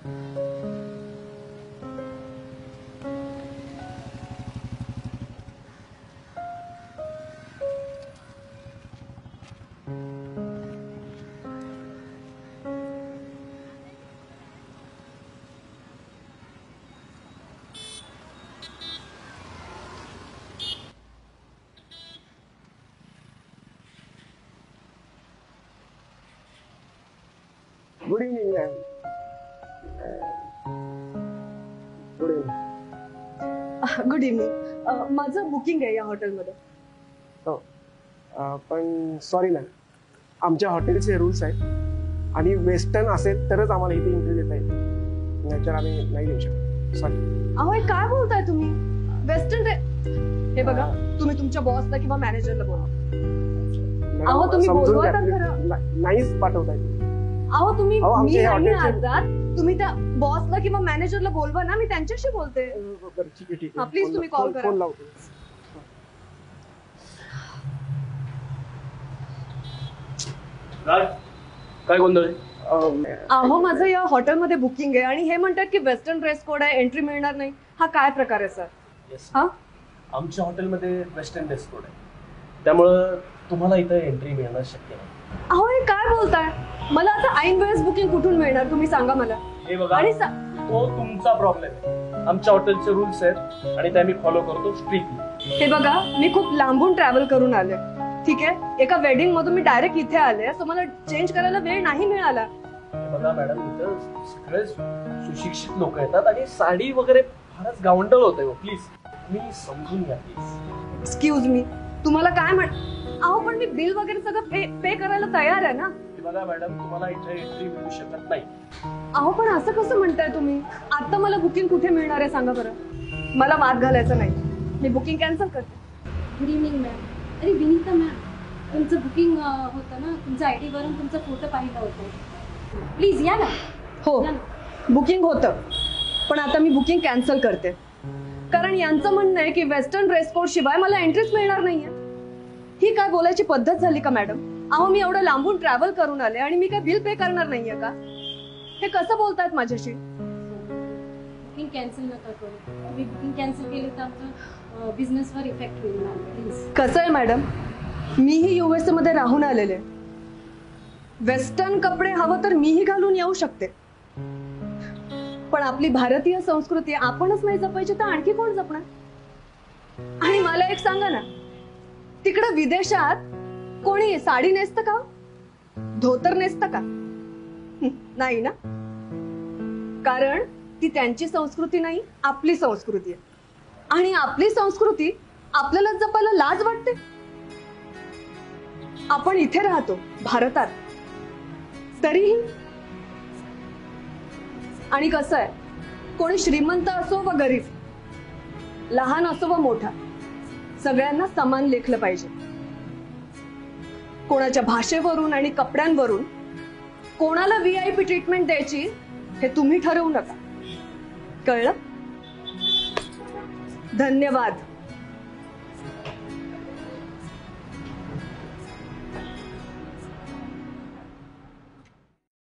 Good evening ma'am. Good evening. Good evening. माझं booking आहे या हॉटेलमध्ये. हो, पण सॉरी मॅम, आमच्या हॉटेलचे रूल्स आहेत आणि वेस्टर्न असेल तरच आम्हाला इथे एंट्री देता येईल, नाहीतर आम्ही नाही देऊ शकत. सॉरी. अहो हे काय बोलताय तुम्ही? वेस्टर्न हे बघा, तुम्ही तुमच्या बॉसला किंवा मॅनेजरला बोला. अहो तुम्ही बोलवा तर खरं. नाहीच पाठवताय. अहो तुम्ही मी नाही हॉटेलचे आजात, तुम्ही त्या बॉसला किंवा मॅनेजरला बोलवा ना, मी त्यांच्याशी बोलते. ठीक आहे, ठीक आहे. प्लीज तुम्ही कॉल करा. फोन लावतो. काय गोंधळ? अहो माझं या हॉटेलमध्ये बुकिंग आहे आणि हे म्हणतात की वेस्टर्न ड्रेस कोड आहे, एंट्री मिळणार नाही. हा काय प्रकार आहे सर? हा, आमच्या हॉटेलमध्ये वेस्टर्न ड्रेस कोड आहे, त्यामुळं तुम्हाला इथं एंट्री मिळणं शक्य नाही. अहो हे काय बोलताय? मला आता ऐन वेळेस बुकिंग कुठून मिळणार? तुम्ही सांगा मला. हे बघा, आणि तो तुमचा प्रॉब्लेम आहे. आमच्या हॉटेलचे रूल्स आहेत आणि ते आम्ही फॉलो करतो स्ट्रिक्टली. हे बघा, मी खूप लांबून ट्रॅव्हल करून आले, ठीक आहे. एका वेडिंग मधून मी डायरेक्ट इथे आले, सो मला चेंज करायला वेळ नाही मिळाला. हे बघा मॅडम, इथं सगळे सुशिक्षित लोक येतात आणि साडी वगैरे फारच गावंडळ होतंय. प्लीज तुम्ही समजून घ्या प्लीज. एक्सक्यूज मी, तुम्हाला काय म्हण? अहो पण मी बिल वगैरे सगळं पे करायला तयार आहे ना. हे बघा मॅडम, तुम्हाला इथे एंट्री मिळू शकत नाही. अहो पण असं कसं म्हणताय तुम्ही? आता मला बुकिंग कुठे मिळणार आहे सांगा बरं. मला वाद घालायचा नाही, मी बुकिंग कॅन्सल करते. Good evening ma'am. अरे विनीता मॅम, तुमचं बुकिंग होतं ना, तुमच्या आय डीवरून तुमचा फोटो पाहिला होता. प्लीज या ना. हो, बुकिंग होतं, पण आता मी बुकिंग कॅन्सल करते, कारण यांचं म्हणणं आहे की वेस्टर्न ड्रेस कोड शिवाय मला एंट्रीच मिळणार नाहीये. ही काय बोलायची पद्धत झाली का मॅडम? अहो मी एवढं लांबून ट्रॅव्हल करून आले आणि मी काय बिल पे करणार नाहीये का? हे कसं बोलतायत माझ्याशी? बुकिंग कॅन्सल नका करू. तुम्ही बुकिंग कॅन्सल केली तर आमचं बिझनेसवर इफेक्ट होईल मॅम. प्लीज. कसं आहे मॅडम, मीही युएसए मध्ये राहून आलेले. वेस्टर्न कपडे हवं तर मीही घालून येऊ शकते, पण आपली भारतीय संस्कृती आपणच नाही जपायची तर आणखी कोण जपणार? आणि मला एक सांगा ना, तिकडे विदेशात कोणी साडी नेसतं का? धोतर नेसतं का? नाही ना, कारण ती त्यांची संस्कृती नाही, आपली संस्कृती आहे. आणि आपली संस्कृती आपल्याला जपायला लाज वाटते. आपण इथे राहतो भारतात, तरीही. आणि कसं आहे, कोणी श्रीमंत असो व गरीब, लहान असो व मोठा, सगळ्यांना समान लेखलं पाहिजे. कोणाच्या भाषेवरून आणि कपड्यांवरून कोणाला VIP ट्रीटमेंट द्यायची हे तुम्ही ठरवू नका, कळलं? धन्यवाद.